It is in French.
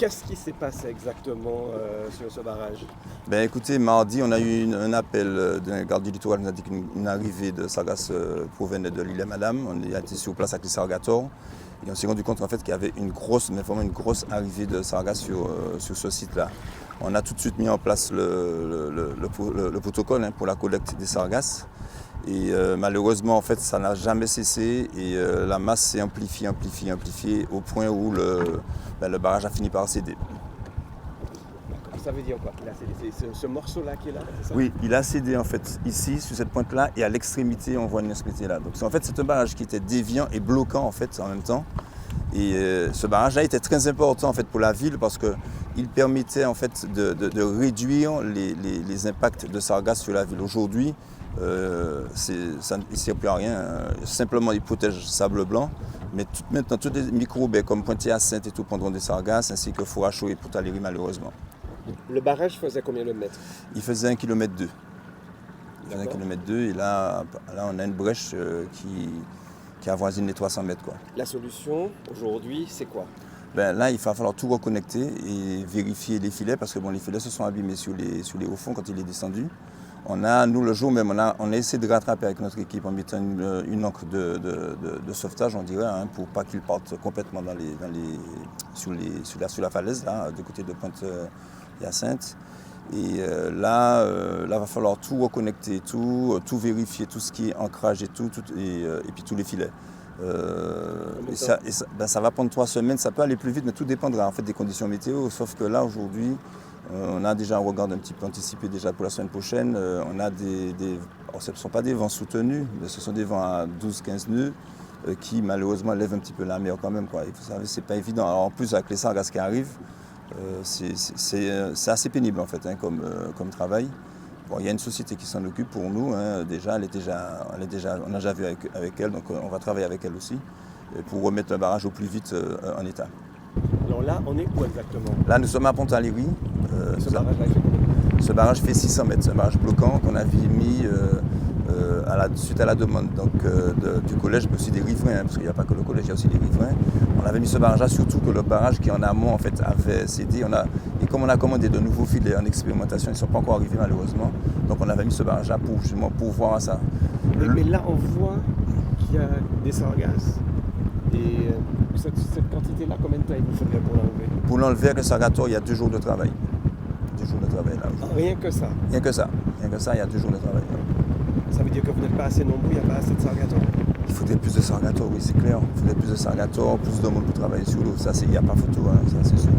qu'est-ce qui s'est passé exactement sur ce barrage? Ben écoutez, mardi, on a eu un appel d'un garde du littoral qui nous a dit qu'une arrivée de sargasses provenait de l'île Madame. On a été sur place avec les sargators et on s'est rendu compte en fait qu'il y avait vraiment une grosse arrivée de sargasses sur ce site-là. On a tout de suite mis en place le protocole pour la collecte des sargasses. Et malheureusement, en fait, ça n'a jamais cessé et la masse s'est amplifiée au point où le barrage a fini par céder. Ça veut dire quoi qu'il a cédé? C'est ce morceau-là qui est là, c'est ça? Oui, il a cédé en fait ici, sur cette pointe-là, et à l'extrémité, on voit une extrémité là. Donc en fait, c'est un barrage qui était déviant et bloquant en fait en même temps. Et ce barrage-là était très important en fait pour la ville parce qu'il permettait en fait de réduire les impacts de sargasses sur la ville. Aujourd'hui, ça ne sert plus à rien. Simplement, il protège le sable blanc. Mais maintenant, tous les microbes comme Pointe-Hyacinthe et tout prendront des sargasses, ainsi que Fourachot et Poutaléry malheureusement. Le barrage faisait combien de mètres? Il faisait 1,2 km. Il faisait 1,2 km et là, on a une brèche qui avoisine les 300 mètres. Quoi. La solution aujourd'hui, c'est quoi? Là, il va falloir tout reconnecter et vérifier les filets parce que les filets se sont abîmés sur les hauts fonds quand il est descendu. Nous, le jour même, on a essayé de rattraper avec notre équipe en mettant une encre de sauvetage, on dirait, pour pas qu'il parte complètement sur la falaise, là, du côté de Pointe-Hyacinthe. Et là, il va falloir tout reconnecter, tout vérifier, tout ce qui est ancrage et puis tous les filets. Ça va prendre 3 semaines, ça peut aller plus vite, mais tout dépendra en fait des conditions météo. Sauf que là, aujourd'hui, on a déjà un regard un petit peu anticipé déjà pour la semaine prochaine. On a ce ne sont pas des vents soutenus, mais ce sont des vents à 12-15 nœuds qui malheureusement lèvent un petit peu la mer quand même. Quoi. Vous savez, c'est pas évident. Alors, en plus, avec les sargasses qui arrivent, c'est assez pénible en fait comme travail. Bon, il y a une société qui s'en occupe pour nous. Déjà, on a déjà vu avec elle, donc on va travailler avec elle aussi pour remettre le barrage au plus vite en état. Alors là, on est où exactement? Là, nous sommes à Pointe-Aléry. Ce barrage fait 600 mètres. C'est un barrage bloquant qu'on avait mis suite à la demande du collège, mais aussi des riverains, parce qu'il n'y a pas que le collège, il y a aussi des riverains. On avait mis ce barrage-là, surtout que le barrage qui en amont en fait, avait cédé. Et comme on a commandé de nouveaux filets en expérimentation, ils ne sont pas encore arrivés malheureusement. Donc on avait mis ce barrage-là pour justement pourvoir à ça. Mais là, on voit qu'il y a des sargasses. Et cette quantité-là, combien de temps il vous faudrait pour l'enlever? Pour l'enlever avec le sargator, il y a 2 jours de travail. 2 jours de travail là. Rien que ça? Rien que ça, il y a 2 jours de travail. Ça veut dire que vous n'êtes pas assez nombreux, il n'y a pas assez de sargators? Il faudrait plus de sargators, oui, c'est clair. Il faudrait plus de sargators, plus de monde pour travailler sur l'eau. Ça, il n'y a pas photo, ça c'est sûr.